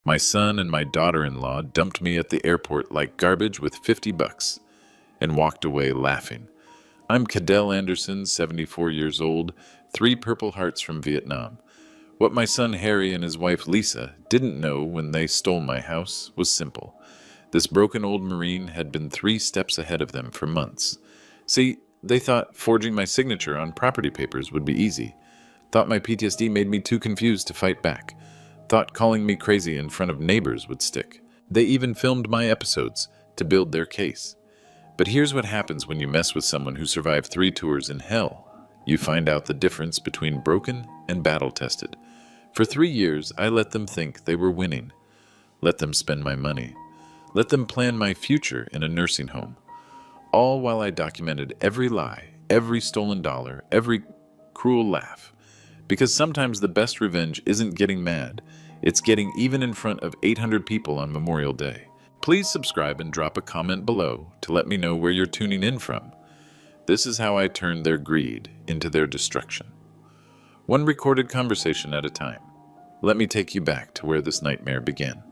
My son and my daughter-in-law dumped me at the airport like garbage with $50 and walked away laughing. I'm Cadell Anderson, 74 years old, 3 Purple Hearts from Vietnam. What my son Harry and his wife Lisa didn't know when they stole my house was simple. This broken old Marine had been 3 steps ahead of them for months. See, they thought forging my signature on property papers would be easy. Thought my PTSD made me too confused to fight back. Thought calling me crazy in front of neighbors would stick. They even filmed my episodes to build their case. But here's what happens when you mess with someone who survived 3 tours in hell. You find out the difference between broken and battle-tested. For 3 years, I let them think they were winning. Let them spend my money. Let them plan my future in a nursing home. All while I documented every lie, every stolen dollar, every cruel laugh. Because sometimes the best revenge isn't getting mad. It's getting even in front of 800 people on Memorial Day. Please subscribe and drop a comment below to let me know where you're tuning in from. This is how I turned their greed into their destruction. One recorded conversation at a time. Let me take you back to where this nightmare began.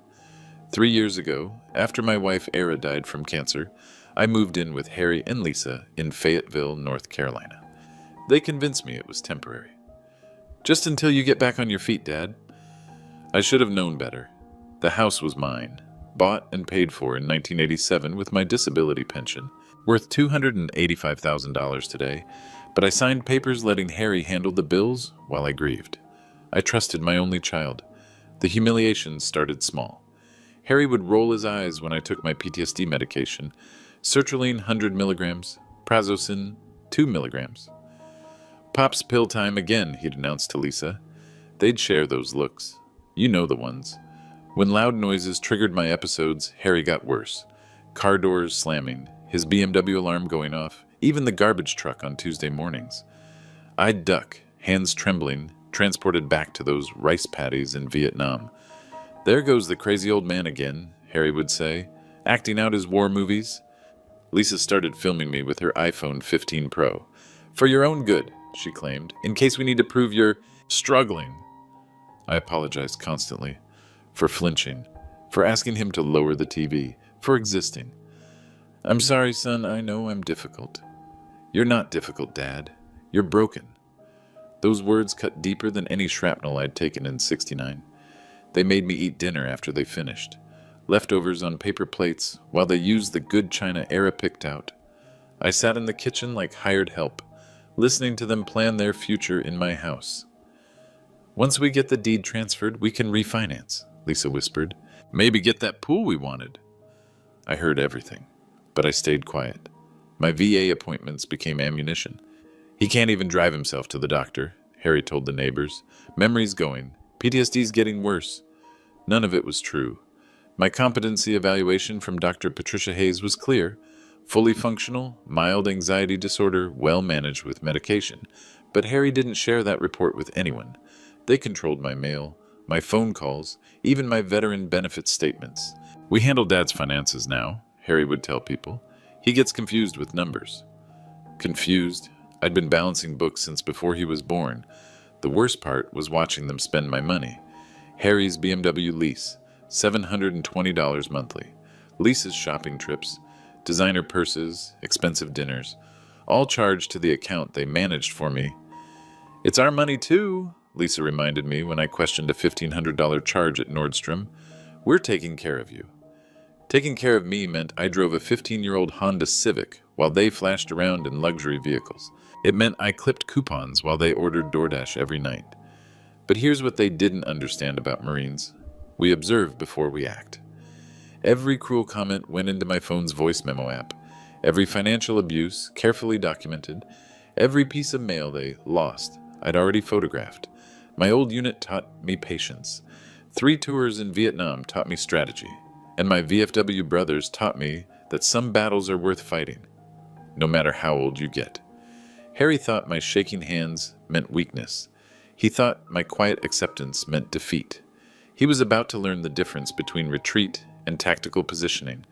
3 years ago, after my wife Era died from cancer, I moved in with Harry and Lisa in Fayetteville, North Carolina. They convinced me it was temporary. Just until you get back on your feet, Dad. I should have known better. The house was mine, bought and paid for in 1987 with my disability pension, worth $285,000 today, but I signed papers letting Harry handle the bills while I grieved. I trusted my only child. The humiliation started small. Harry would roll his eyes when I took my PTSD medication, sertraline 100 milligrams, prazosin 2 milligrams. Pop's pill time again, he'd announce to Lisa. They'd share those looks. You know the ones. When loud noises triggered my episodes, Harry got worse. Car doors slamming, his BMW alarm going off, even the garbage truck on Tuesday mornings. I'd duck, hands trembling, transported back to those rice paddies in Vietnam. There goes the crazy old man again, Harry would say, acting out his war movies. Lisa started filming me with her iPhone 15 Pro. For your own good, she claimed, in case we need to prove you're struggling. I apologized constantly, for flinching, for asking him to lower the TV, for existing. I'm sorry, son, I know I'm difficult. You're not difficult, Dad. You're broken. Those words cut deeper than any shrapnel I'd taken in '69. They made me eat dinner after they finished, leftovers on paper plates while they used the good china Era picked out. I sat in the kitchen like hired help, listening to them plan their future in my house. Once we get the deed transferred, we can refinance, Lisa whispered. Maybe get that pool we wanted. I heard everything, but I stayed quiet. My VA appointments became ammunition. He can't even drive himself to the doctor, Harry told the neighbors. Memory's going. PTSD's getting worse. None of it was true. My competency evaluation from Dr. Patricia Hayes was clear. Fully functional, mild anxiety disorder, well managed with medication. But Harry didn't share that report with anyone. They controlled my mail, my phone calls, even my veteran benefit statements. We handle Dad's finances now, Harry would tell people. He gets confused with numbers. Confused? I'd been balancing books since before he was born. The worst part was watching them spend my money. Harry's BMW lease, $720 monthly. Lisa's shopping trips, designer purses, expensive dinners, all charged to the account they managed for me. It's our money too, Lisa reminded me when I questioned a $1,500 charge at Nordstrom. We're taking care of you. Taking care of me meant I drove a 15-year-old Honda Civic while they flashed around in luxury vehicles. It meant I clipped coupons while they ordered DoorDash every night. But here's what they didn't understand about Marines. We observe before we act. Every cruel comment went into my phone's voice memo app. Every financial abuse, carefully documented. Every piece of mail they lost, I'd already photographed. My old unit taught me patience. 3 tours in Vietnam taught me strategy. And my VFW brothers taught me that some battles are worth fighting, no matter how old you get. Harry thought my shaking hands meant weakness. He thought my quiet acceptance meant defeat. He was about to learn the difference between retreat and tactical positioning.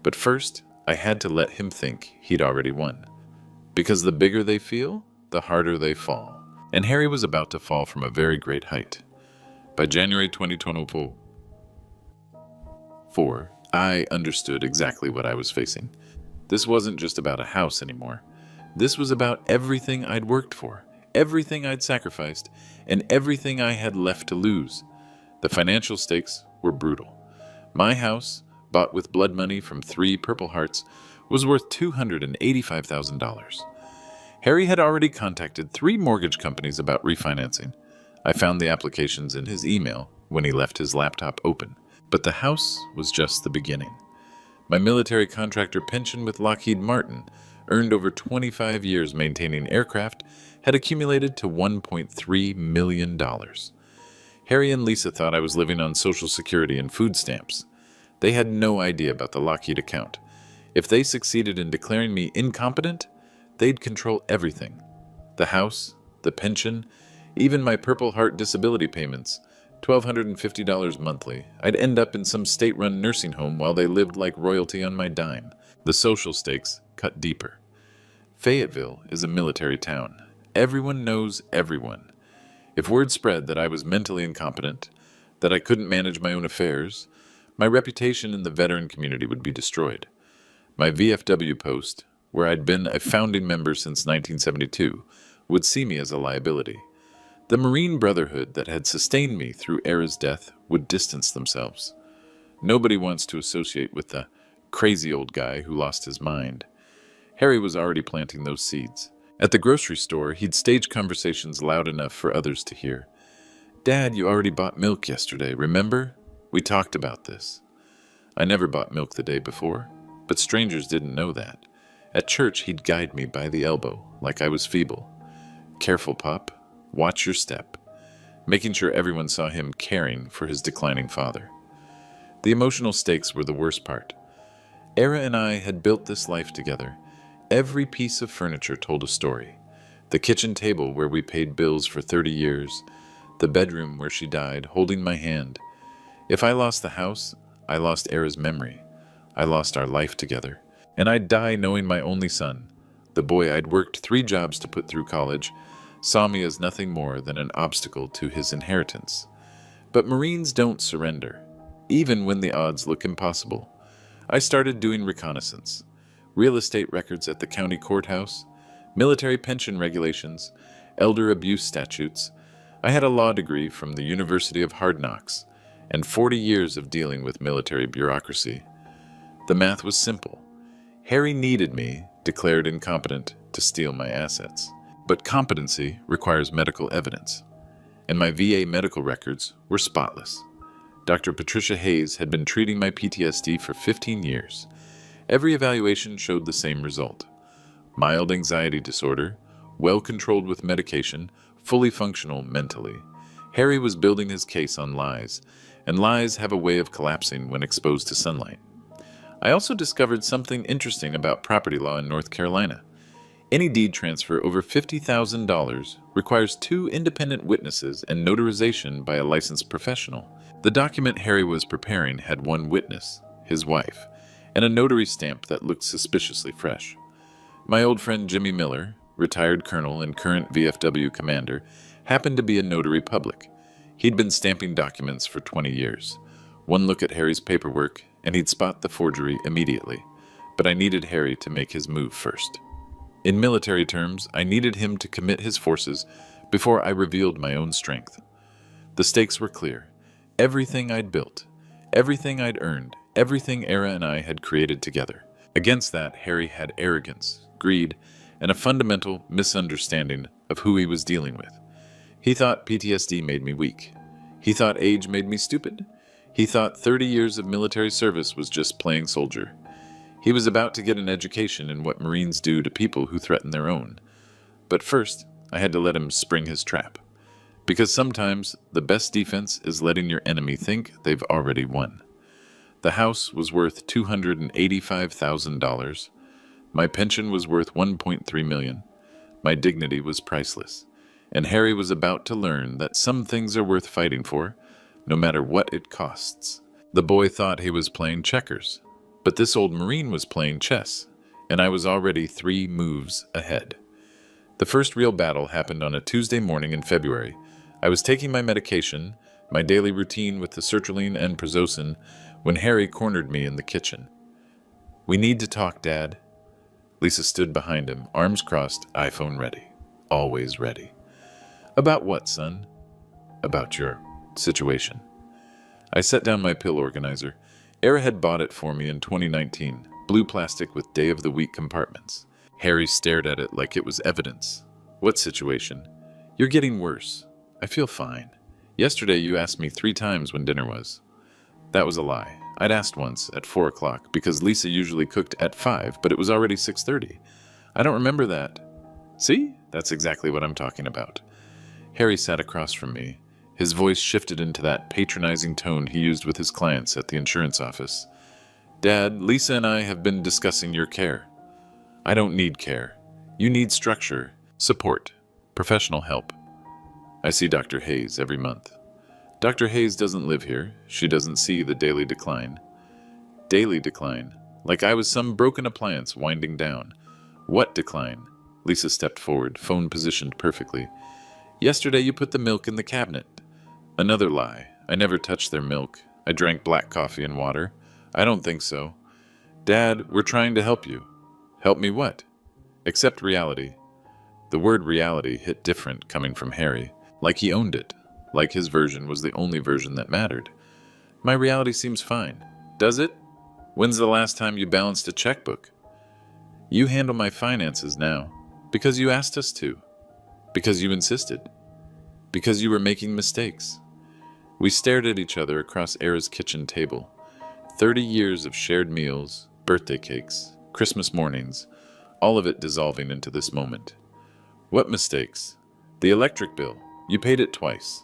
But first, I had to let him think he'd already won. Because the bigger they feel, the harder they fall. And Harry was about to fall from a very great height. By January 2024, 4, I understood exactly what I was facing. This wasn't just about a house anymore. This was about everything I'd worked for, everything I'd sacrificed, and everything I had left to lose. The financial stakes were brutal. My house, bought with blood money from 3 Purple Hearts, was worth $285,000. Harry had already contacted 3 mortgage companies about refinancing. I found the applications in his email when he left his laptop open. But the house was just the beginning. My military contractor pension with Lockheed Martin, earned over 25 years maintaining aircraft, had accumulated to $1.3 million. Harry and Lisa thought I was living on Social Security and food stamps. They had no idea about the Lockheed account. If they succeeded in declaring me incompetent, they'd control everything. The house, the pension, even my Purple Heart disability payments, $1,250 monthly. I'd end up in some state-run nursing home while they lived like royalty on my dime. The social stakes cut deeper. Fayetteville is a military town. Everyone knows everyone. If word spread that I was mentally incompetent, that I couldn't manage my own affairs, my reputation in the veteran community would be destroyed. My VFW post, where I'd been a founding member since 1972, would see me as a liability. The Marine Brotherhood that had sustained me through Era's death would distance themselves. Nobody wants to associate with the crazy old guy who lost his mind. Harry was already planting those seeds. At the grocery store, he'd stage conversations loud enough for others to hear. "Dad, you already bought milk yesterday, remember? We talked about this." I never bought milk the day before, but strangers didn't know that. At church, he'd guide me by the elbow, like I was feeble. "Careful, Pop. Watch your step," making sure everyone saw him caring for his declining father. The emotional stakes were the worst part. Era and I had built this life together. Every piece of furniture told a story. The kitchen table where we paid bills for 30 years, the bedroom where she died, holding my hand. If I lost the house, I lost Era's memory. I lost our life together. And I'd die knowing my only son, the boy I'd worked 3 jobs to put through college, saw me as nothing more than an obstacle to his inheritance. But Marines don't surrender, even when the odds look impossible. I started doing reconnaissance, real estate records at the county courthouse, military pension regulations, elder abuse statutes. I had a law degree from the University of Hard Knocks and 40 years of dealing with military bureaucracy. The math was simple. Harry needed me, declared incompetent, to steal my assets. But competency requires medical evidence, and my VA medical records were spotless. Dr. Patricia Hayes had been treating my PTSD for 15 years. Every evaluation showed the same result. Mild anxiety disorder, well controlled with medication, fully functional mentally. Harry was building his case on lies, and lies have a way of collapsing when exposed to sunlight. I also discovered something interesting about property law in North Carolina. Any deed transfer over $50,000 requires 2 independent witnesses and notarization by a licensed professional. The document Harry was preparing had 1 witness, his wife, and a notary stamp that looked suspiciously fresh. My old friend Jimmy Miller, retired colonel and current VFW commander, happened to be a notary public. He'd been stamping documents for 20 years. One look at Harry's paperwork, and he'd spot the forgery immediately. But I needed Harry to make his move first. In military terms, I needed him to commit his forces before I revealed my own strength. The stakes were clear. Everything I'd built, everything I'd earned, everything Era and I had created together. Against that, Harry had arrogance, greed, and a fundamental misunderstanding of who he was dealing with. He thought PTSD made me weak. He thought age made me stupid. He thought 30 years of military service was just playing soldier. He was about to get an education in what Marines do to people who threaten their own. But first, I had to let him spring his trap. Because sometimes the best defense is letting your enemy think they've already won. The house was worth $285,000. My pension was worth $1.3 million. My dignity was priceless. And Harry was about to learn that some things are worth fighting for, no matter what it costs. The boy thought he was playing checkers. But this old Marine was playing chess, and I was already 3 moves ahead. The first real battle happened on a Tuesday morning in February. I was taking my medication, my daily routine with the sertraline and prazosin, when Harry cornered me in the kitchen. "We need to talk, Dad." Lisa stood behind him, arms crossed, iPhone ready. Always ready. "About what, son?" "About your situation." I set down my pill organizer. Era had bought it for me in 2019, blue plastic with day of the week compartments. Harry stared at it like it was evidence. "What situation?" "You're getting worse." "I feel fine. Yesterday you asked me 3 times when dinner was." That was a lie. I'd asked once, at 4 o'clock, because Lisa usually cooked at 5, but it was already 6:30. I don't remember that. See? That's exactly what I'm talking about. Harry sat across from me. His voice shifted into that patronizing tone he used with his clients at the insurance office. "Dad, Lisa and I have been discussing your care." "I don't need care. You need structure, support, professional help." "I see Dr. Hayes every month." "Dr. Hayes doesn't live here. She doesn't see the daily decline." "Daily decline? Like I was some broken appliance winding down." "What decline?" Lisa stepped forward, phone positioned perfectly. "Yesterday you put the milk in the cabinet." "Another lie. I never touched their milk. I drank black coffee and water." "I don't think so." "Dad, we're trying to help you." "Help me what?" "Accept reality." The word reality hit different coming from Harry, like he owned it, like his version was the only version that mattered. "My reality seems fine." "Does it? When's the last time you balanced a checkbook?" "You handle my finances now. Because you asked us to. Because you insisted. Because you were making mistakes." We stared at each other across Era's kitchen table. 30 years of shared meals, birthday cakes, Christmas mornings, all of it dissolving into this moment. "What mistakes?" "The electric bill. You paid it twice.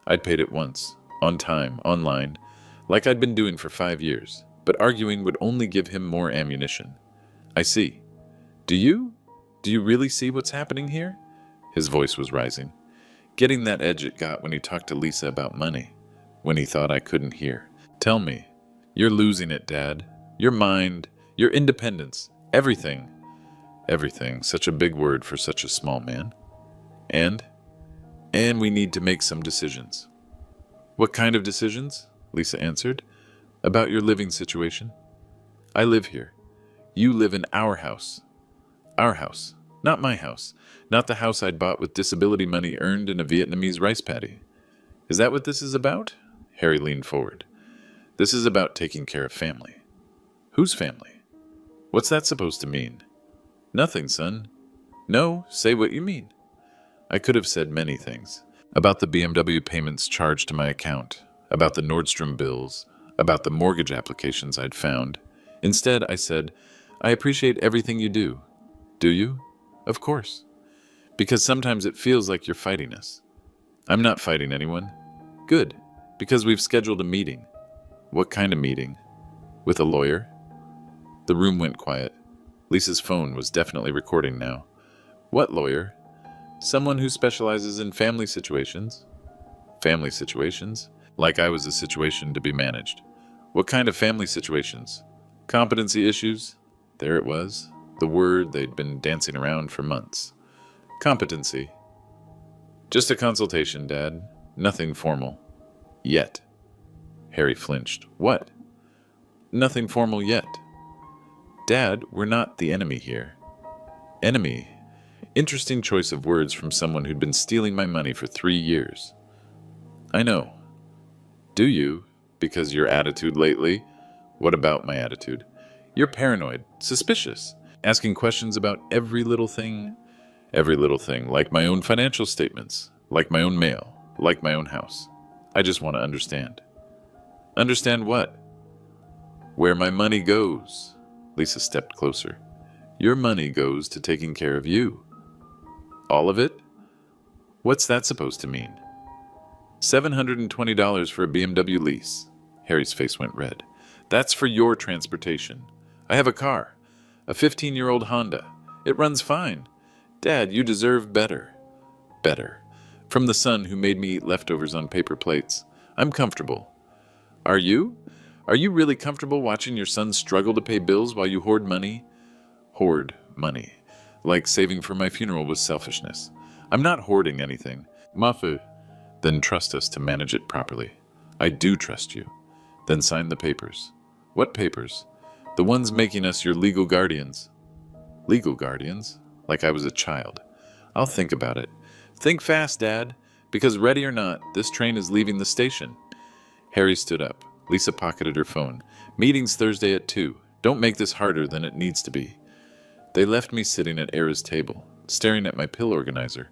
I'd paid it once, on time, online, like I'd been doing for 5 years, but arguing would only give him more ammunition." "I see." Do you really see what's happening here?" His voice was rising. Getting that edge it got when he talked to Lisa about money, when he thought I couldn't hear. "Tell me. You're losing it, Dad. Your mind, your independence, everything." "Everything, such a big word for such a small man." And we need to make some decisions." "What kind of decisions?" Lisa answered. "About your living situation." "I live here. You live in our house." "Our house. Not my house. Not the house I'd bought with disability money earned in a Vietnamese rice paddy." "Is that what this is about?" Harry leaned forward. "This is about taking care of family." "Whose family?" "What's that supposed to mean?" "Nothing, son." "No, say what you mean." I could have said many things. About the BMW payments charged to my account, about the Nordstrom bills, about the mortgage applications I'd found. Instead, I said, "I appreciate everything you do." "Do you?" "Of course. Because sometimes it feels like you're fighting us." "I'm not fighting anyone." "Good. Because we've scheduled a meeting." "What kind of meeting?" "With a lawyer." The room went quiet. Lisa's phone was definitely recording now. "What lawyer?" "Someone who specializes in family situations." "Family situations?" Like I was a situation to be managed. "What kind of family situations?" "Competency issues." There it was. The word they'd been dancing around for months. "Competency." "Just a consultation, Dad. Nothing formal." "Yet." Harry flinched. "What?" "Nothing formal yet." "Dad, we're not the enemy here." "Enemy?" Interesting choice of words from someone who'd been stealing my money for 3 years. "I know." "Do you? Because your attitude lately?" "What about my attitude?" "You're paranoid, suspicious, asking questions about every little thing." "Every little thing, like my own financial statements, like my own mail, like my own house. I just want to understand." "Understand what?" "Where my money goes." Lisa stepped closer. "Your money goes to taking care of you." "All of it?" "What's that supposed to mean?" $720 for a BMW lease. Harry's face went red. "That's for your transportation. I have a car. A 15-year-old Honda. It runs fine. Dad, you deserve better." "Better. From the son who made me eat leftovers on paper plates. I'm comfortable." "Are you? Are you really comfortable watching your son struggle to pay bills while you hoard money?" "Hoard money. Like saving for my funeral was selfishness. I'm not hoarding anything." "Mafu, Then trust us to manage it properly. I do trust you. Then sign the papers. What papers? The ones making us your legal guardians. Legal guardians? Like I was a child. I'll think about it. Think fast, Dad, because ready or not, this train is leaving the station. Harry stood up. Lisa pocketed her phone. Meeting's Thursday at 2. Don't make this harder than it needs to be. They left me sitting at Era's table, staring at my pill organizer.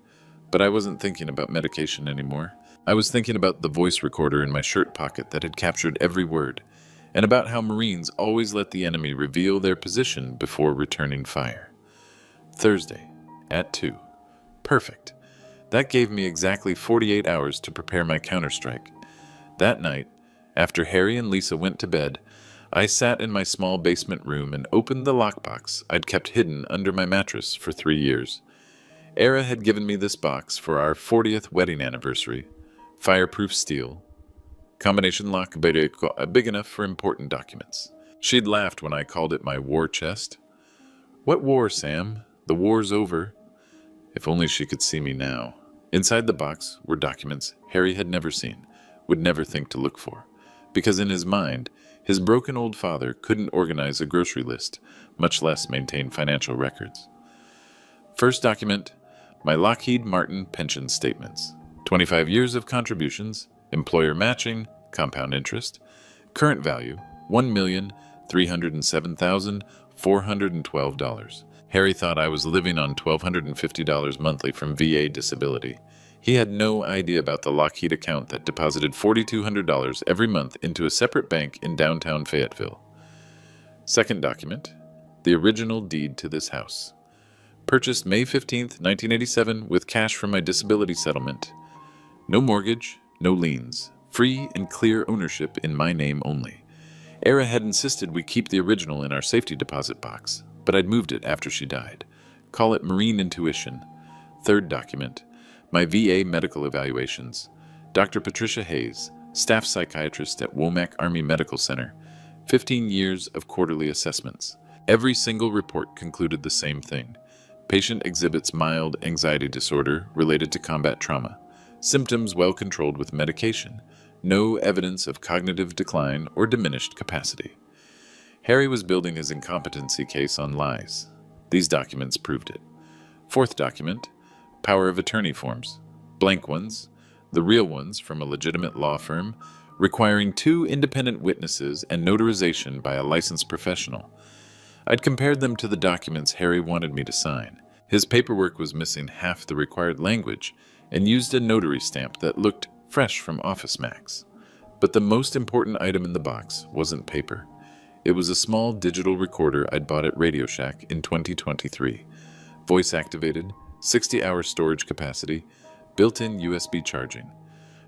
But I wasn't thinking about medication anymore. I was thinking about the voice recorder in my shirt pocket that had captured every word, and about how Marines always let the enemy reveal their position before returning fire. Thursday, at 2. Perfect. That gave me exactly 48 hours to prepare my counterstrike. That night, after Harry and Lisa went to bed, I sat in my small basement room and opened the lockbox I'd kept hidden under my mattress for 3 years. Era had given me this box for our 40th wedding anniversary. Fireproof steel. Combination lock big enough for important documents. She'd laughed when I called it my war chest. What war, Sam? The war's over. If only she could see me now. Inside the box were documents Harry had never seen, would never think to look for. Because in his mind, his broken old father couldn't organize a grocery list, much less maintain financial records. First document, my Lockheed Martin pension statements. 25 years of contributions, employer matching, compound interest, current value, $1,307,412. Harry thought I was living on $1,250 monthly from VA disability. He had no idea about the Lockheed account that deposited $4,200 every month into a separate bank in downtown Fayetteville. Second document, the original deed to this house. Purchased May 15th, 1987 with cash from my disability settlement. No mortgage, no liens. Free and clear ownership in my name only. Era had insisted we keep the original in our safety deposit box, but I'd moved it after she died. Call it Marine Intuition. Third document, my VA medical evaluations. Dr. Patricia Hayes, staff psychiatrist at Womack Army Medical Center. 15 years of quarterly assessments. Every single report concluded the same thing. Patient exhibits mild anxiety disorder related to combat trauma. Symptoms well controlled with medication. No evidence of cognitive decline or diminished capacity. Harry was building his incompetency case on lies. These documents proved it. Fourth document, power of attorney forms. Blank ones, the real ones from a legitimate law firm, requiring 2 independent witnesses and notarization by a licensed professional. I'd compared them to the documents Harry wanted me to sign. His paperwork was missing half the required language and used a notary stamp that looked fresh from Office Max. But the most important item in the box wasn't paper. It was a small digital recorder I'd bought at Radio Shack in 2023. Voice-activated, 60-hour storage capacity, built-in USB charging.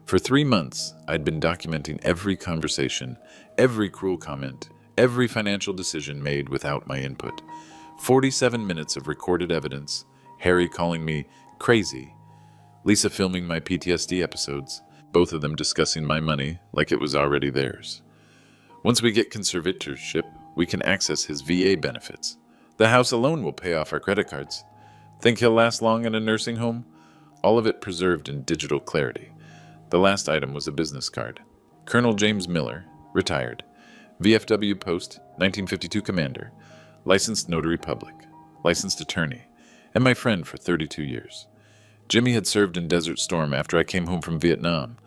For 3 months, I'd been documenting every conversation, every cruel comment, every financial decision made without my input. 47 minutes of recorded evidence, Harry calling me crazy, Lisa filming my PTSD episodes, both of them discussing my money like it was already theirs. Once we get conservatorship, we can access his VA benefits. The house alone will pay off our credit cards. Think he'll last long in a nursing home? All of it preserved in digital clarity. The last item was a business card. Colonel James Miller, retired. VFW Post, 1952 Commander. Licensed notary public. Licensed attorney. And my friend for 32 years. Jimmy had served in Desert Storm after I came home from Vietnam.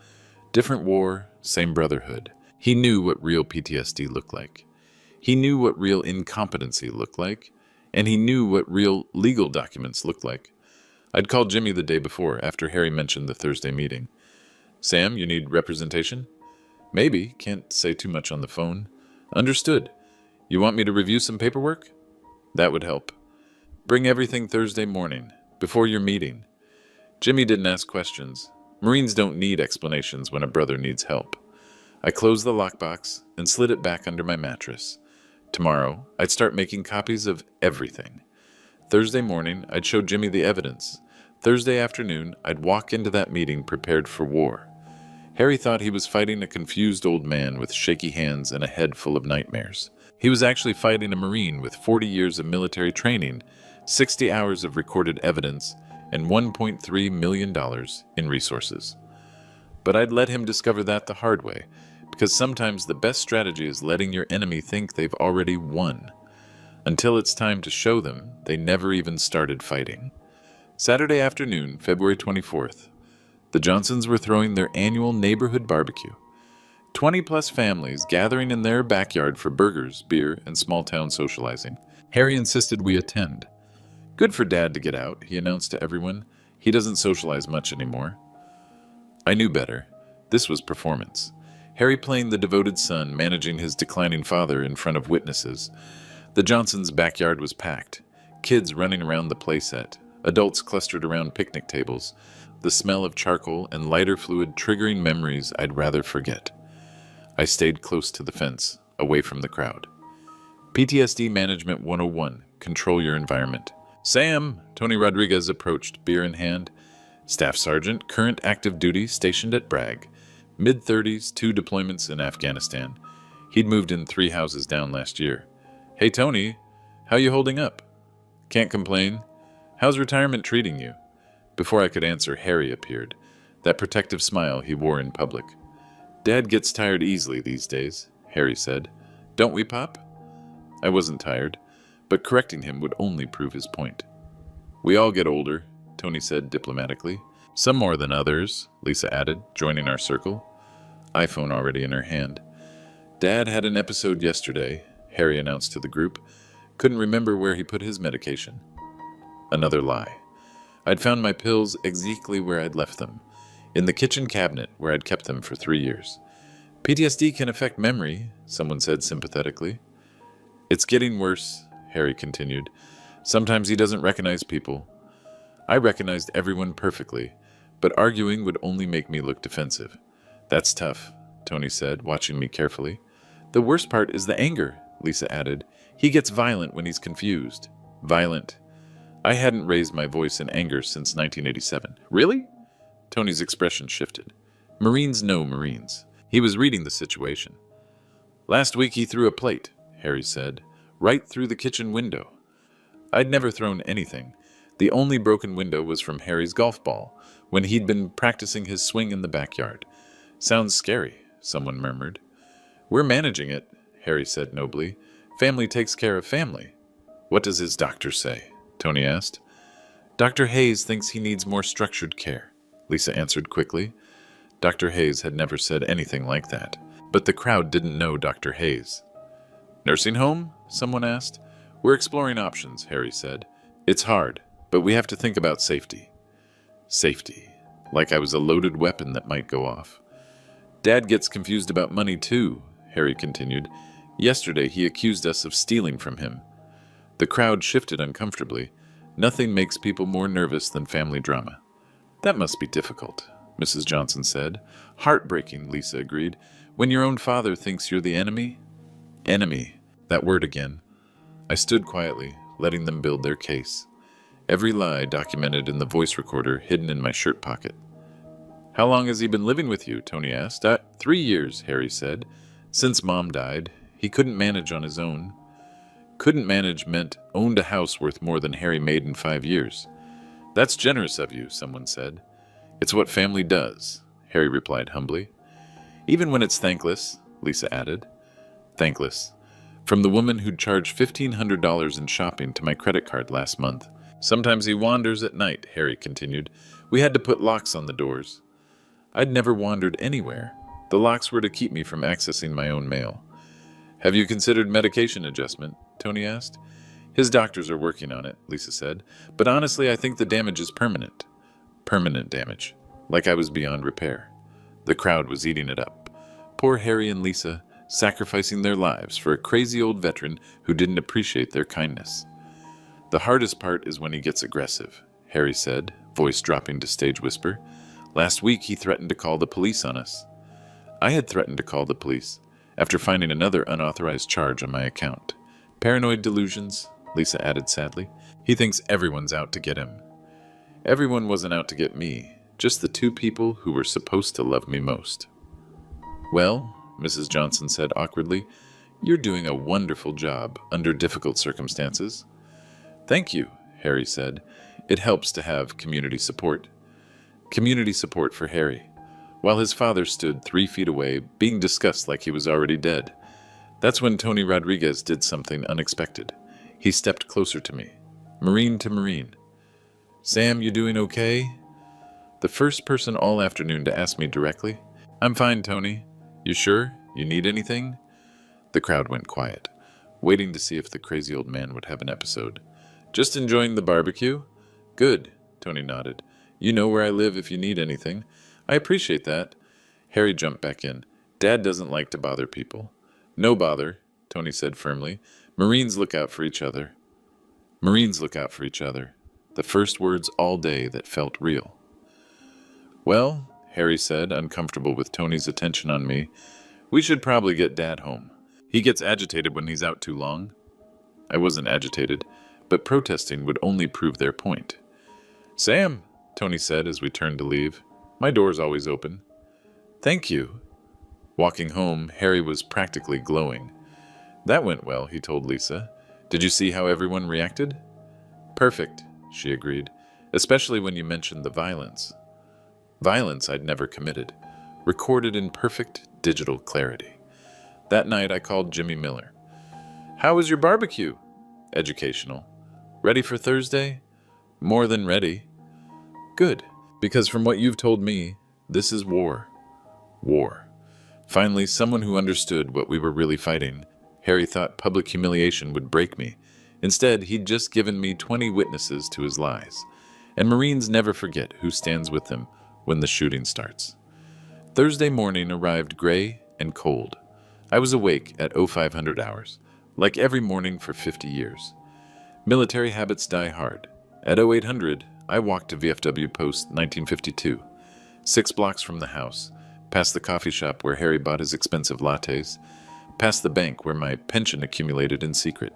Different war, same brotherhood. He knew what real PTSD looked like. He knew what real incompetency looked like, and he knew what real legal documents looked like. I'd called Jimmy the day before, after Harry mentioned the Thursday meeting. Sam, you need representation? Maybe, can't say too much on the phone. Understood. You want me to review some paperwork? That would help. Bring everything Thursday morning, before your meeting. Jimmy didn't ask questions. Marines don't need explanations when a brother needs help. I closed the lockbox and slid it back under my mattress. Tomorrow, I'd start making copies of everything. Thursday morning, I'd show Jimmy the evidence. Thursday afternoon, I'd walk into that meeting prepared for war. Harry thought he was fighting a confused old man with shaky hands and a head full of nightmares. He was actually fighting a Marine with 40 years of military training, 60 hours of recorded evidence, and $1.3 million in resources. But I'd let him discover that the hard way, because sometimes the best strategy is letting your enemy think they've already won. Until it's time to show them, they never even started fighting. Saturday afternoon, February 24th. The Johnsons were throwing their annual neighborhood barbecue. 20-plus families gathering in their backyard for burgers, beer, and small-town socializing. Harry insisted we attend. Good for Dad to get out, he announced to everyone. He doesn't socialize much anymore. I knew better. This was performance. Harry playing the devoted son, managing his declining father in front of witnesses. The Johnsons' backyard was packed. Kids running around the playset. Adults clustered around picnic tables. The smell of charcoal and lighter fluid triggering memories I'd rather forget. I stayed close to the fence, away from the crowd. PTSD Management 101. Control your environment. Sam! Tony Rodriguez approached, beer in hand. Staff Sergeant, current active duty, stationed at Bragg. Mid-30s, 2 deployments in Afghanistan. He'd moved in 3 houses down last year. Hey Tony, how you holding up? Can't complain. How's retirement treating you? Before I could answer, Harry appeared. That protective smile he wore in public. Dad gets tired easily these days, Harry said. Don't we, Pop? I wasn't tired, but correcting him would only prove his point. We all get older, Tony said diplomatically. Some more than others, Lisa added, joining our circle. iPhone already in her hand. Dad had an episode yesterday, Harry announced to the group. Couldn't remember where he put his medication. Another lie. I'd found my pills exactly where I'd left them, in the kitchen cabinet where I'd kept them for 3 years. PTSD can affect memory, someone said sympathetically. It's getting worse, Harry continued. Sometimes he doesn't recognize people. I recognized everyone perfectly, but arguing would only make me look defensive. That's tough, Tony said, watching me carefully. The worst part is the anger, Lisa added. He gets violent when he's confused. Violent. I hadn't raised my voice in anger since 1987. Really? Tony's expression shifted. Marines know Marines. He was reading the situation. Last week he threw a plate, Harry said, right through the kitchen window. I'd never thrown anything. The only broken window was from Harry's golf ball, when he'd been practicing his swing in the backyard. Sounds scary, someone murmured. We're managing it, Harry said nobly. Family takes care of family. What does his doctor say? Tony asked. Dr. Hayes thinks he needs more structured care, Lisa answered quickly. Dr. Hayes had never said anything like that, but the crowd didn't know Dr. Hayes. Nursing home? Someone asked. We're exploring options, Harry said. It's hard, but we have to think about safety. Safety. Like I was a loaded weapon that might go off. Dad gets confused about money too, Harry continued. Yesterday he accused us of stealing from him. The crowd shifted uncomfortably. Nothing makes people more nervous than family drama. That must be difficult, Mrs. Johnson said. Heartbreaking, Lisa agreed. When your own father thinks you're the enemy? Enemy. That word again. I stood quietly, letting them build their case. Every lie documented in the voice recorder hidden in my shirt pocket. How long has he been living with you? Tony asked. 3 years, Harry said. Since Mom died. He couldn't manage on his own. Couldn't manage meant owned a house worth more than Harry made in 5 years. That's generous of you, someone said. It's what family does, Harry replied humbly. Even when it's thankless, Lisa added. Thankless. From the woman who'd charged $1,500 in shopping to my credit card last month. Sometimes he wanders at night, Harry continued. We had to put locks on the doors. I'd never wandered anywhere. The locks were to keep me from accessing my own mail. Have you considered medication adjustment? Tony asked. His doctors are working on it, Lisa said. But honestly, I think the damage is permanent. Permanent damage. Like I was beyond repair. The crowd was eating it up. Poor Harry and Lisa, sacrificing their lives for a crazy old veteran who didn't appreciate their kindness. The hardest part is when he gets aggressive, Harry said, voice dropping to stage whisper. Last week he threatened to call the police on us. I had threatened to call the police, after finding another unauthorized charge on my account. Paranoid delusions, Lisa added sadly. He thinks everyone's out to get him. Everyone wasn't out to get me, just the 2 people who were supposed to love me most. Well, Mrs. Johnson said awkwardly, you're doing a wonderful job under difficult circumstances. Thank you, Harry said. It helps to have community support. Community support for Harry. while his father stood 3 feet away, being discussed like he was already dead. That's when Tony Rodriguez did something unexpected. He stepped closer to me, Marine to Marine. "Sam, you doing okay?" The first person all afternoon to ask me directly. "I'm fine, Tony. You sure? You need anything?" The crowd went quiet, waiting to see if the crazy old man would have an episode. "Just enjoying the barbecue?" "Good," Tony nodded. "You know where I live if you need anything." "I appreciate that." Harry jumped back in. "Dad doesn't like to bother people." "No bother," Tony said firmly. "Marines look out for each other." Marines look out for each other. The first words all day that felt real. "Well," Harry said, uncomfortable with Tony's attention on me, "we should probably get Dad home. He gets agitated when he's out too long." I wasn't agitated, but protesting would only prove their point. "Sam," Tony said as we turned to leave, "my door's always open." "Thank you." Walking home, Harry was practically glowing. "That went well," he told Lisa. "Did you see how everyone reacted?" "Perfect," she agreed, "especially when you mentioned the violence." Violence I'd never committed, recorded in perfect digital clarity. That night I called Jimmy Miller. "How was your barbecue?" "Educational." "Ready for Thursday?" "More than ready." "Good, because from what you've told me, this is war." War. Finally, someone who understood what we were really fighting. Harry thought public humiliation would break me. Instead, he'd just given me 20 witnesses to his lies. And Marines never forget who stands with them when the shooting starts. Thursday morning arrived gray and cold. I was awake at 0500 hours, like every morning for 50 years. Military habits die hard. At 0800, I walked to VFW Post 1952, 6 blocks from the house, past the coffee shop where Harry bought his expensive lattes, past the bank where my pension accumulated in secret.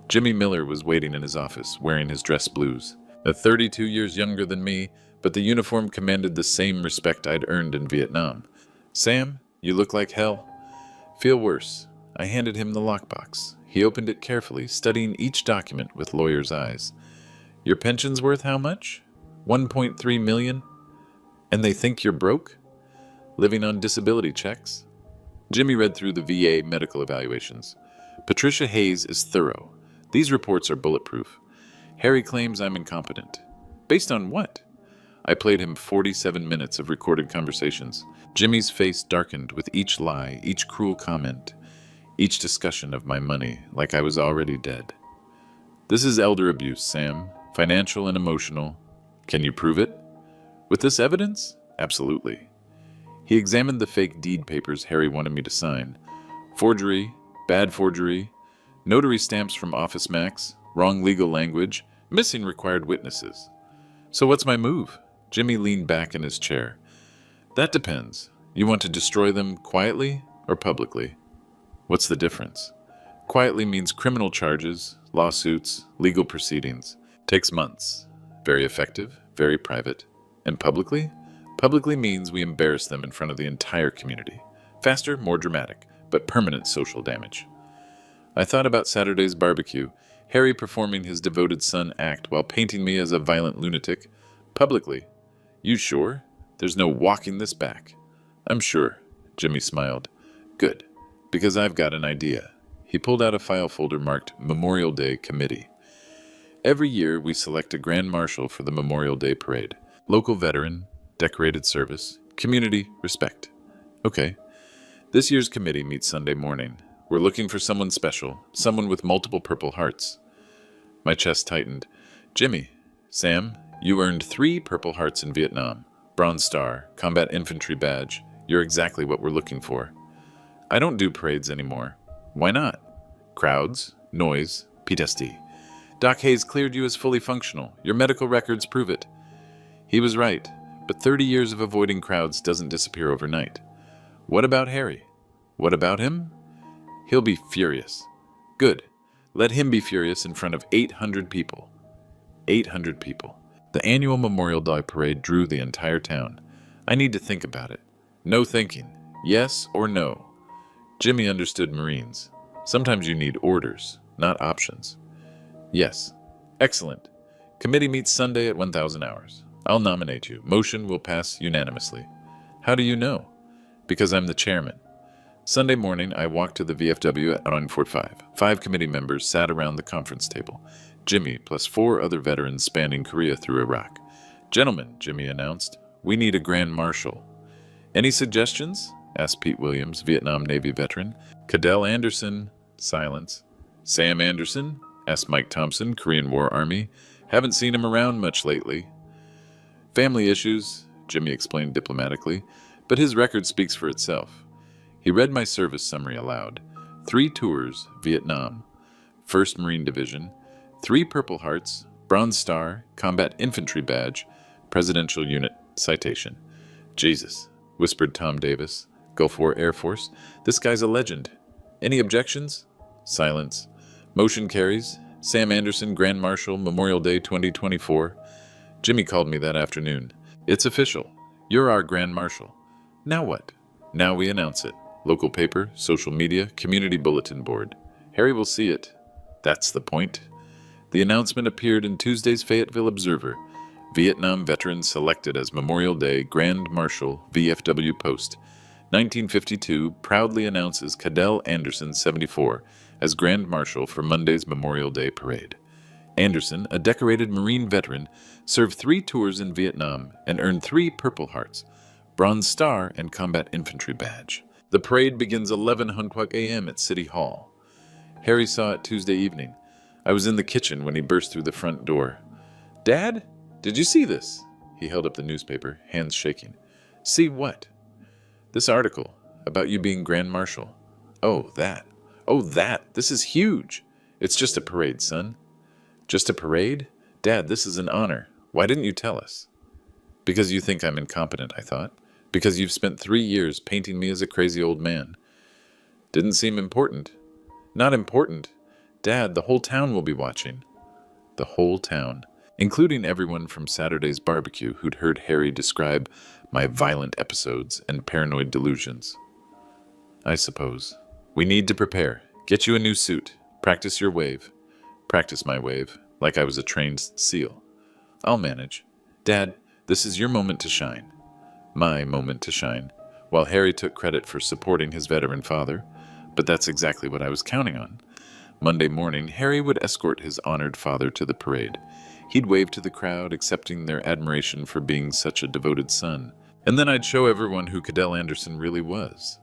Jimmy Miller was waiting in his office, wearing his dress blues. 32 years younger than me, but the uniform commanded the same respect I'd earned in Vietnam. "Sam, you look like hell." "Feel worse." I handed him the lockbox. He opened it carefully, studying each document with lawyer's eyes. "Your pension's worth how much?" $1.3 million. "And they think you're broke?" "Living on disability checks." Jimmy read through the VA medical evaluations. "Patricia Hayes is thorough. These reports are bulletproof. Harry claims I'm incompetent." "Based on what?" I played him 47 minutes of recorded conversations. Jimmy's face darkened with each lie, each cruel comment, each discussion of my money, like I was already dead. "This is elder abuse, Sam. Financial and emotional. Can you prove it?" "With this evidence?" "Absolutely." He examined the fake deed papers Harry wanted me to sign. Forgery, bad forgery, notary stamps from Office Max, wrong legal language, missing required witnesses. "So what's my move?" Jimmy leaned back in his chair. "That depends. You want to destroy them quietly or publicly?" "What's the difference?" Quietly means criminal charges, lawsuits, legal proceedings. Takes months. Very effective, very private. And publicly? Publicly means we embarrass them in front of the entire community. Faster, more dramatic, but permanent social damage. I thought about Saturday's barbecue, Harry performing his devoted son act while painting me as a violent lunatic. Publicly. "You sure? There's no walking this back." "I'm sure," Jimmy smiled. "Good, because I've got an idea." He pulled out a file folder marked Memorial Day Committee. Every year we select a grand marshal for the Memorial Day Parade. Local veteran, decorated service, community, respect. Okay. This year's committee meets Sunday morning. We're looking for someone special, someone with multiple Purple Hearts. My chest tightened. "Jimmy, Sam, you earned 3 Purple Hearts in Vietnam. Bronze Star, Combat Infantry Badge. You're exactly what we're looking for." "I don't do parades anymore." "Why not?" "Crowds, noise, PTSD. Doc Hayes cleared you as fully functional. Your medical records prove it." He was right, but 30 years of avoiding crowds doesn't disappear overnight. "What about Harry?" "What about him?" "He'll be furious." "Good. Let him be furious in front of 800 people. 800 people. The annual Memorial Day Parade drew the entire town. I need to think about it. No thinking. Yes or no. Jimmy understood Marines. Sometimes you need orders, not options. Yes. Excellent. Committee meets Sunday at 1000 hours. I'll nominate you. Motion will pass unanimously. How do you know? Because I'm the chairman. Sunday morning, I walked to the VFW at 9:45. 5 committee members sat around the conference table. Jimmy plus 4 other veterans spanning Korea through Iraq. Gentlemen, Jimmy announced, we need a Grand Marshal. Any suggestions? Asked Pete Williams, Vietnam Navy veteran. Cadell Anderson, silence. Sam Anderson? Asked Mike Thompson, Korean War Army. Haven't seen him around much lately. Family issues, Jimmy explained diplomatically, but his record speaks for itself. He read my service summary aloud. 3 tours, Vietnam. 1st Marine Division. 3 Purple Hearts, Bronze Star, Combat Infantry Badge, Presidential Unit, citation. Jesus, whispered Tom Davis, Gulf War Air Force. This guy's a legend. Any objections? Silence. Motion carries. Sam Anderson, Grand Marshal, Memorial Day 2024. Jimmy called me that afternoon. It's official. You're our Grand Marshal. Now what? Now we announce it. Local paper, social media, community bulletin board. Harry will see it. That's the point. The announcement appeared in Tuesday's Fayetteville Observer. Vietnam veteran selected as Memorial Day Grand Marshal, VFW Post. 1952 proudly announces Cadell Anderson, 74, as Grand Marshal for Monday's Memorial Day Parade. Anderson, a decorated Marine veteran, served 3 tours in Vietnam and earned 3 Purple Hearts, Bronze Star, and Combat Infantry Badge. The parade begins 11:00 a.m. at City Hall. Harry saw it Tuesday evening. I was in the kitchen when he burst through the front door. Dad, did you see this? He held up the newspaper, hands shaking. See what? This article about you being Grand Marshal. Oh, that. Oh, that. This is huge. It's just a parade, son. Just a parade? Dad, this is an honor. Why didn't you tell us? Because you think I'm incompetent, I thought. Because you've spent 3 years painting me as a crazy old man. Didn't seem important. Not important. Dad, the whole town will be watching. The whole town, including everyone from Saturday's barbecue who'd heard Harry describe my violent episodes and paranoid delusions. I suppose. We need to prepare. Get you a new suit. Practice your wave. Practice my wave, like I was a trained SEAL. I'll manage. Dad, this is your moment to shine. My moment to shine. While Harry took credit for supporting his veteran father, but that's exactly what I was counting on. Monday morning, Harry would escort his honored father to the parade. He'd wave to the crowd, accepting their admiration for being such a devoted son. And then I'd show everyone who Cadell Anderson really was.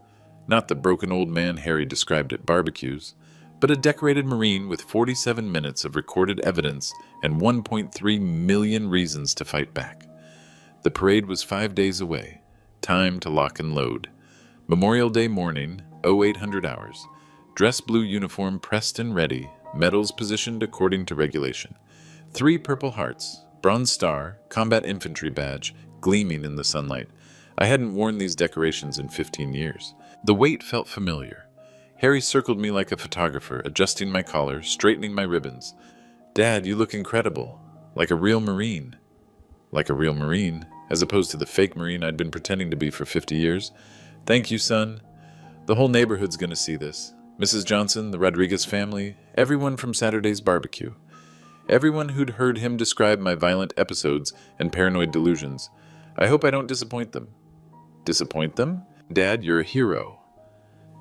Not the broken old man Harry described at barbecues, but a decorated Marine with 47 minutes of recorded evidence and 1.3 million reasons to fight back. The parade was 5 days away. Time to lock and load. Memorial Day morning, 0800 hours. Dress blue uniform pressed and ready, medals positioned according to regulation. 3 Purple Hearts, Bronze Star, Combat Infantry Badge, gleaming in the sunlight. I hadn't worn these decorations in 15 years. The weight felt familiar. Harry circled me like a photographer, adjusting my collar, straightening my ribbons. Dad, you look incredible. Like a real Marine. Like a real Marine, as opposed to the fake Marine I'd been pretending to be for 50 years. Thank you, son. The whole neighborhood's gonna see this. Mrs. Johnson, the Rodriguez family, everyone from Saturday's barbecue. Everyone who'd heard him describe my violent episodes and paranoid delusions. I hope I don't disappoint them. Disappoint them? Dad, you're a hero.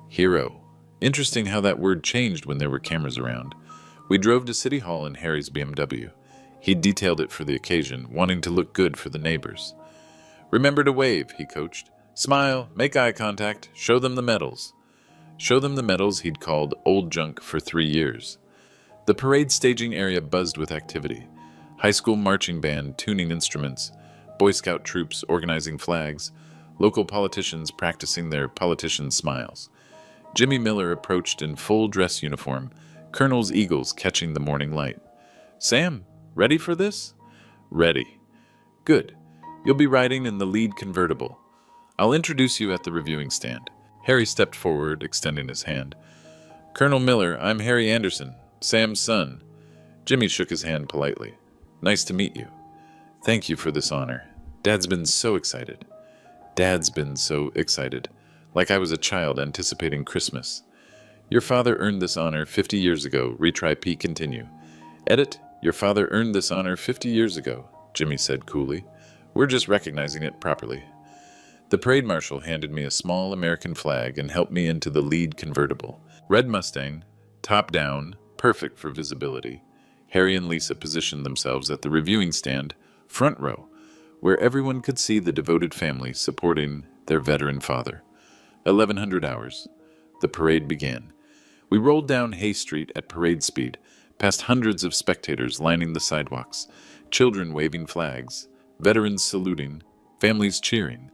Hero. Interesting how that word changed when there were cameras around. We drove to City Hall in Harry's BMW. He detailed it for the occasion, wanting to look good for the neighbors. Remember to wave, he coached. Smile, make eye contact, show them the medals. Show them the medals he'd called old junk for 3 years. The parade staging area buzzed with activity. High school marching band tuning instruments, Boy Scout troops organizing flags, local politicians practicing their politician smiles. Jimmy Miller approached in full dress uniform, Colonel's eagles catching the morning light. Sam, ready for this? Ready. Good. You'll be riding in the lead convertible. I'll introduce you at the reviewing stand. Harry stepped forward, extending his hand. Colonel Miller, I'm Harry Anderson, Sam's son. Jimmy shook his hand politely. Nice to meet you. Thank you for this honor. Dad's been so excited. Dad's been so excited. Like I was a child anticipating Christmas. Your father earned this honor 50 years ago. Retry P continue. Edit, your father earned this honor 50 years ago, Jimmy said coolly. We're just recognizing it properly. The parade marshal handed me a small American flag and helped me into the lead convertible. Red Mustang, top down, perfect for visibility. Harry and Lisa positioned themselves at the reviewing stand, front row, where everyone could see the devoted family supporting their veteran father. 1100 hours. The parade began. We rolled down Hay Street at parade speed, past hundreds of spectators lining the sidewalks, children waving flags, veterans saluting, families cheering.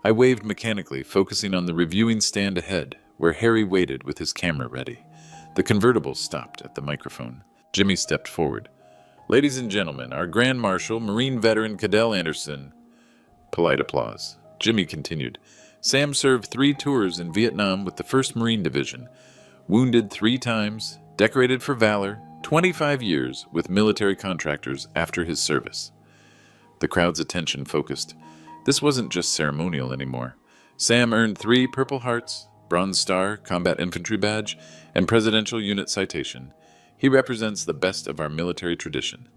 I waved mechanically, focusing on the reviewing stand ahead, where Harry waited with his camera ready. The convertible stopped at the microphone. Jimmy stepped forward. "Ladies and gentlemen, our Grand Marshal, Marine veteran Cadell Anderson." Polite applause. Jimmy continued. "Sam served 3 tours in Vietnam with the 1st Marine Division. Wounded 3 times, decorated for valor, 25 years with military contractors after his service." The crowd's attention focused. This wasn't just ceremonial anymore. Sam earned 3 Purple Hearts, Bronze Star, Combat Infantry Badge, and Presidential Unit Citation. He represents the best of our military tradition.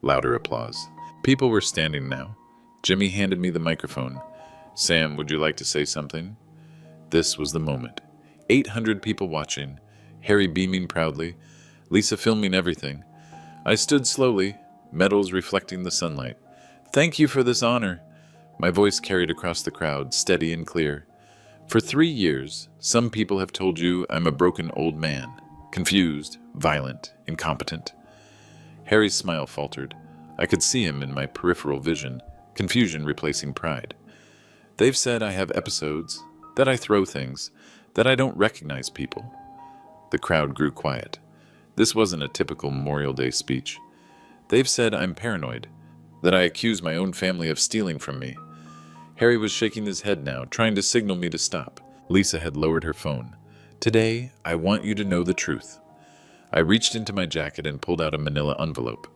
Louder applause. People were standing now. Jimmy handed me the microphone. "Sam, would you like to say something?" This was the moment. 800 people watching, Harry beaming proudly, Lisa filming everything. I stood slowly, medals reflecting the sunlight. "Thank you for this honor." My voice carried across the crowd, steady and clear. "For 3 years, some people have told you I'm a broken old man, confused, violent, incompetent." Harry's smile faltered. I could see him in my peripheral vision, confusion replacing pride. "They've said I have episodes, that I throw things, that I don't recognize people." The crowd grew quiet. This wasn't a typical Memorial Day speech. "They've said I'm paranoid, that I accuse my own family of stealing from me." Harry was shaking his head now, trying to signal me to stop. Lisa had lowered her phone. "Today, I want you to know the truth." I reached into my jacket and pulled out a manila envelope.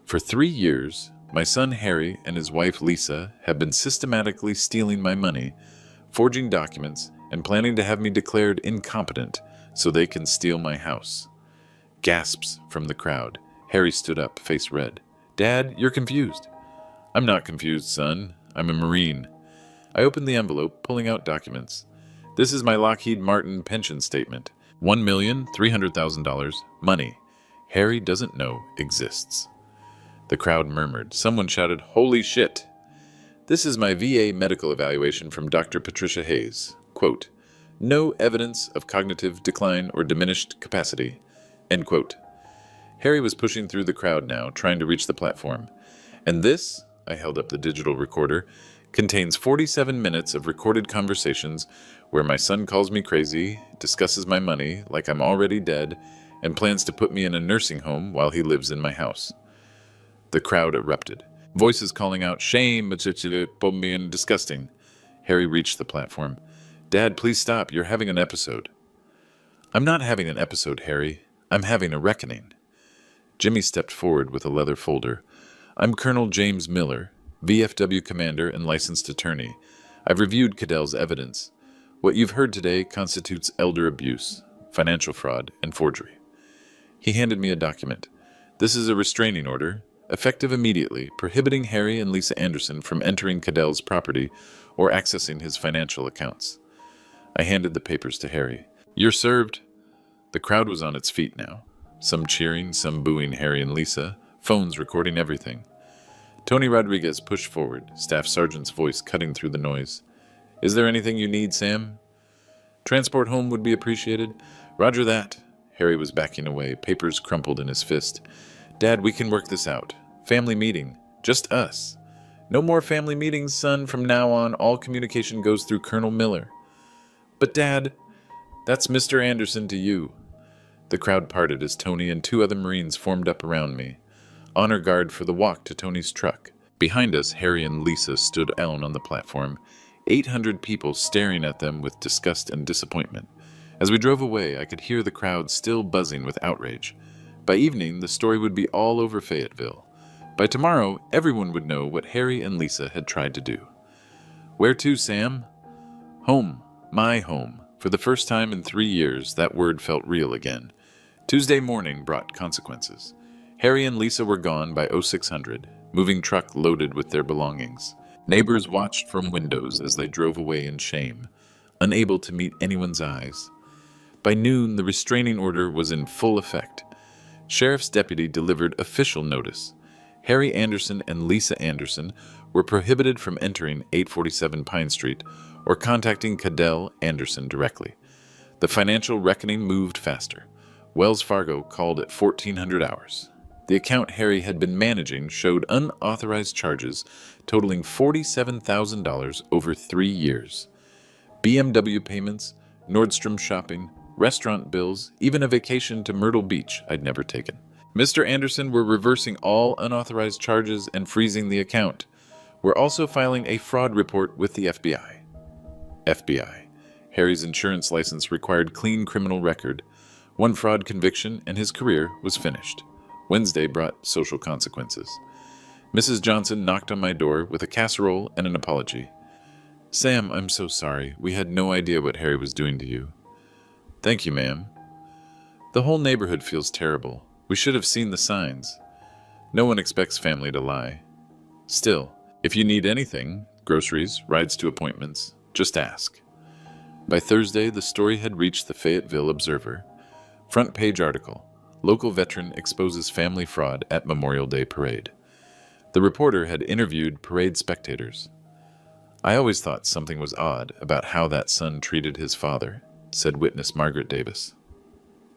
"For 3 years, my son Harry and his wife Lisa have been systematically stealing my money, forging documents, and planning to have me declared incompetent so they can steal my house." Gasps from the crowd. Harry stood up, face red. "Dad, you're confused." "I'm not confused, son. I'm a Marine." I opened the envelope, pulling out documents. "This is my Lockheed Martin pension statement. $1,300,000 money Harry doesn't know exists." The crowd murmured. Someone shouted, "Holy shit!" "This is my VA medical evaluation from Dr. Patricia Hayes. Quote, no evidence of cognitive decline or diminished capacity." End quote. Harry was pushing through the crowd now, trying to reach the platform. "And this," I held up the digital recorder, "contains 47 minutes of recorded conversations where my son calls me crazy, discusses my money like I'm already dead, and plans to put me in a nursing home while he lives in my house." The crowd erupted. Voices calling out, "Shame, and disgusting." Harry reached the platform. "Dad, please stop. You're having an episode." "I'm not having an episode, Harry. I'm having a reckoning." Jimmy stepped forward with a leather folder. "I'm Colonel James Miller, VFW commander and licensed attorney. I've reviewed Cadell's evidence. What you've heard today constitutes elder abuse, financial fraud, and forgery." He handed me a document. "This is a restraining order, effective immediately, prohibiting Harry and Lisa Anderson from entering Cadell's property or accessing his financial accounts." I handed the papers to Harry. "You're served." The crowd was on its feet now. Some cheering, some booing Harry and Lisa, phones recording everything. Tony Rodriguez pushed forward, Staff Sergeant's voice cutting through the noise. "Is there anything you need, Sam?" "Transport home would be appreciated." "Roger that." Harry was backing away, papers crumpled in his fist. "Dad, we can work this out. Family meeting. Just us. No more family meetings, son. From now on, all communication goes through Colonel Miller." "But Dad..." "That's Mr. Anderson to you." The crowd parted as Tony and 2 other Marines formed up around me. Honor guard for the walk to Tony's truck. Behind us, Harry and Lisa stood down on the platform, 800 people staring at them with disgust and disappointment. As we drove away, I could hear the crowd still buzzing with outrage. By evening, the story would be all over Fayetteville. By tomorrow, everyone would know what Harry and Lisa had tried to do. "Where to, Sam?" "Home. My home." For the first time in 3 years, that word felt real again. Tuesday morning brought consequences. Harry and Lisa were gone by 0600, moving truck loaded with their belongings. Neighbors watched from windows as they drove away in shame, unable to meet anyone's eyes. By noon, the restraining order was in full effect. Sheriff's deputy delivered official notice. Harry Anderson and Lisa Anderson were prohibited from entering 847 Pine Street or contacting Cadell Anderson directly. The financial reckoning moved faster. Wells Fargo called at 1400 hours. The account Harry had been managing showed unauthorized charges totaling $47,000 over 3 years. BMW payments, Nordstrom shopping, restaurant bills, even a vacation to Myrtle Beach I'd never taken. Mr. Anderson were reversing all unauthorized charges and freezing the account. We're also filing a fraud report with the FBI. FBI. Harry's insurance license required clean criminal record. One fraud conviction and his career was finished. Wednesday brought social consequences. Mrs. Johnson knocked on my door with a casserole and an apology. Sam, I'm so sorry. We had no idea what Harry was doing to you. Thank you, ma'am. The whole neighborhood feels terrible. We should have seen the signs. No one expects family to lie. Still, if you need anything, groceries, rides to appointments, just ask. By Thursday, the story had reached the Fayetteville Observer. Front page article. Local veteran exposes family fraud at Memorial Day parade. The reporter had interviewed parade spectators. I always thought something was odd about how that son treated his father, said witness Margaret Davis.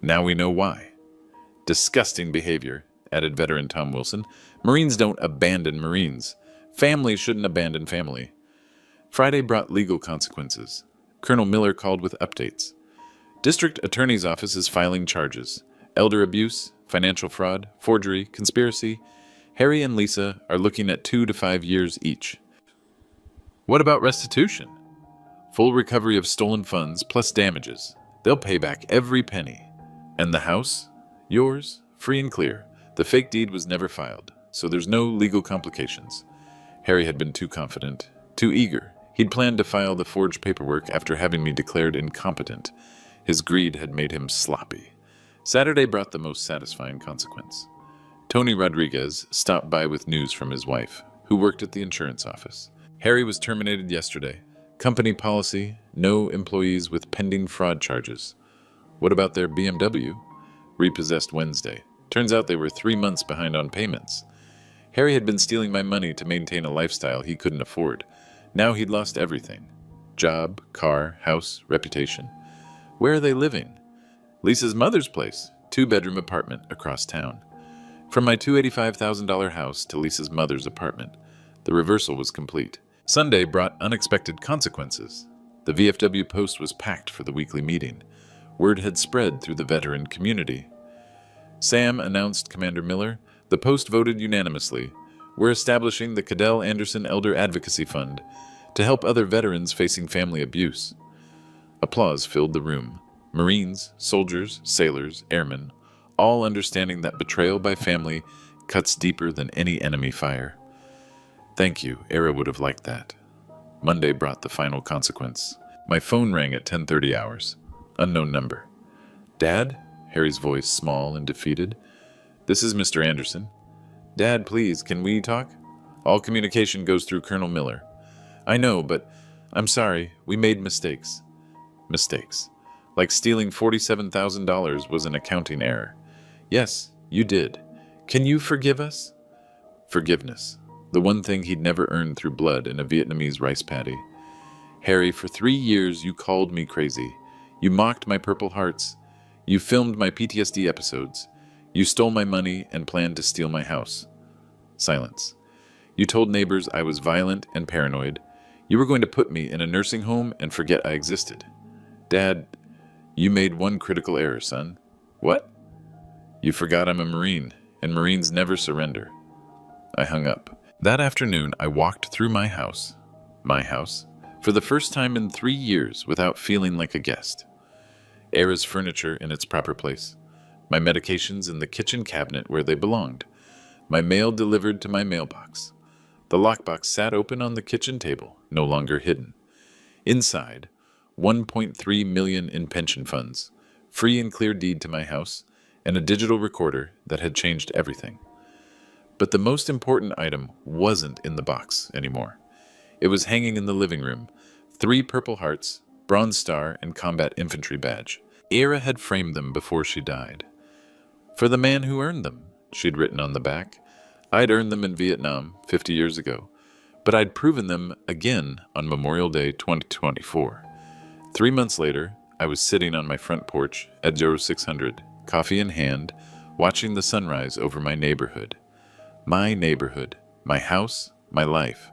Now we know why. Disgusting behavior, added veteran Tom Wilson. Marines don't abandon Marines. Family shouldn't abandon family. Friday brought legal consequences. Colonel Miller called with updates. District Attorney's Office is filing charges. Elder abuse, financial fraud, forgery, conspiracy. Harry and Lisa are looking at 2 to 5 years each. What about restitution? Full recovery of stolen funds plus damages. They'll pay back every penny. And the house? Yours, free and clear. The fake deed was never filed, so there's no legal complications. Harry had been too confident, too eager. He'd planned to file the forged paperwork after having me declared incompetent. His greed had made him sloppy. Saturday brought the most satisfying consequence. Tony Rodriguez stopped by with news from his wife, who worked at the insurance office. Harry was terminated yesterday. Company policy, no employees with pending fraud charges. What about their BMW? Repossessed Wednesday. Turns out they were 3 months behind on payments. Harry had been stealing my money to maintain a lifestyle he couldn't afford. Now he'd lost everything. Job, car, house, reputation. Where are they living? Lisa's mother's place, 2-bedroom apartment across town. From my $285,000 house to Lisa's mother's apartment, the reversal was complete. Sunday brought unexpected consequences. The VFW Post was packed for the weekly meeting. Word had spread through the veteran community. Sam, announced Commander Miller, the Post voted unanimously. We're establishing the Cadell Anderson Elder Advocacy Fund to help other veterans facing family abuse. Applause filled the room. Marines, soldiers, sailors, airmen, all understanding that betrayal by family cuts deeper than any enemy fire. Thank you, Era would have liked that. Monday brought the final consequence. My phone rang at 10:30 hours. Unknown number. Dad? Harry's voice small and defeated. This is Mr. Anderson. Dad, please, can we talk? All communication goes through Colonel Miller. I know, but I'm sorry, we made mistakes. Mistakes. Like stealing $47,000 was an accounting error. Yes, you did. Can you forgive us? Forgiveness. The one thing he'd never earned through blood in a Vietnamese rice paddy. Harry, for 3 years you called me crazy. You mocked my Purple Hearts. You filmed my PTSD episodes. You stole my money and planned to steal my house. Silence. You told neighbors I was violent and paranoid. You were going to put me in a nursing home and forget I existed. Dad, you made one critical error, son. What? You forgot I'm a Marine, and Marines never surrender. I hung up. That afternoon, I walked through my house, for the first time in 3 years without feeling like a guest. Era's furniture in its proper place. My medications in the kitchen cabinet where they belonged. My mail delivered to my mailbox. The lockbox sat open on the kitchen table, no longer hidden. Inside, $1.3 million in pension funds, free and clear deed to my house, and a digital recorder that had changed everything. But the most important item wasn't in the box anymore. It was hanging in the living room. 3 Purple Hearts, Bronze Star, and Combat Infantry Badge. Era had framed them before she died. For the man who earned them, she'd written on the back. I'd earned them in Vietnam 50 years ago, but I'd proven them again on Memorial Day 2024. 3 months later, I was sitting on my front porch at 0600, coffee in hand, watching the sunrise over my neighborhood. My neighborhood, my house, my life.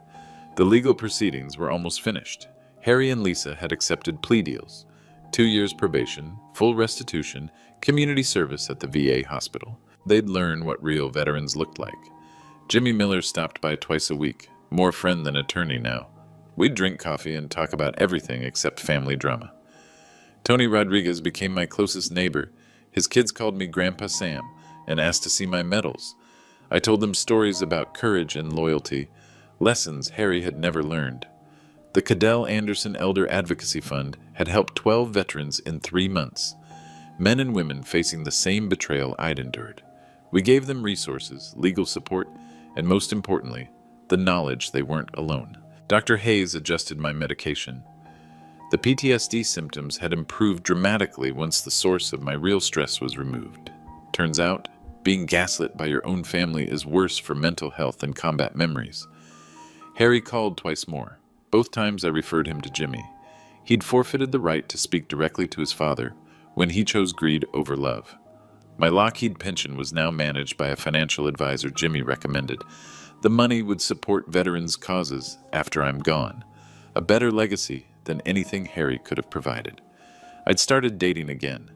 The legal proceedings were almost finished. Harry and Lisa had accepted plea deals. 2 years probation, full restitution, community service at the VA hospital. They'd learn what real veterans looked like. Jimmy Miller stopped by twice a week, more friend than attorney now. We'd drink coffee and talk about everything except family drama. Tony Rodriguez became my closest neighbor. His kids called me Grandpa Sam and asked to see my medals. I told them stories about courage and loyalty, lessons Harry had never learned. The Cadell Anderson Elder Advocacy Fund had helped 12 veterans in 3 months, men and women facing the same betrayal I'd endured. We gave them resources, legal support, and most importantly, the knowledge they weren't alone. Dr. Hayes adjusted my medication. The PTSD symptoms had improved dramatically once the source of my real stress was removed. Turns out, being gaslit by your own family is worse for mental health than combat memories. Harry called twice more. Both times I referred him to Jimmy. He'd forfeited the right to speak directly to his father when he chose greed over love. My Lockheed pension was now managed by a financial advisor Jimmy recommended. The money would support veterans' causes after I'm gone. A better legacy than anything Harry could have provided. I'd started dating again.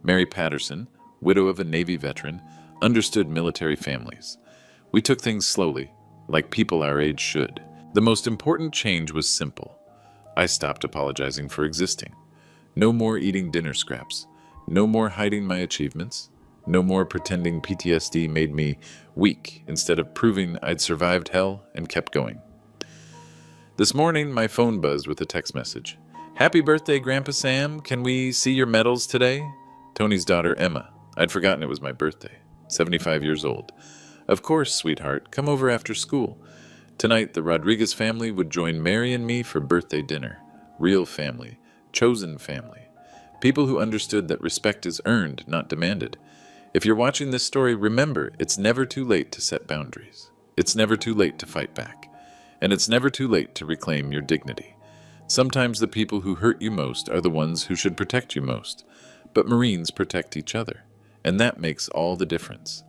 Mary Patterson, widow of a Navy veteran, understood military families. We took things slowly, like people our age should. The most important change was simple. I stopped apologizing for existing. No more eating dinner scraps. No more hiding my achievements. No more pretending PTSD made me weak instead of proving I'd survived hell and kept going. This morning, my phone buzzed with a text message. "Happy birthday, Grandpa Sam. Can we see your medals today?" Tony's daughter, Emma. I'd forgotten it was my birthday. 75 years old. "Of course, sweetheart. Come over after school." Tonight, the Rodriguez family would join Mary and me for birthday dinner. Real family. Chosen family. People who understood that respect is earned, not demanded. If you're watching this story, remember, it's never too late to set boundaries. It's never too late to fight back. And it's never too late to reclaim your dignity. Sometimes the people who hurt you most are the ones who should protect you most. But Marines protect each other. And that makes all the difference.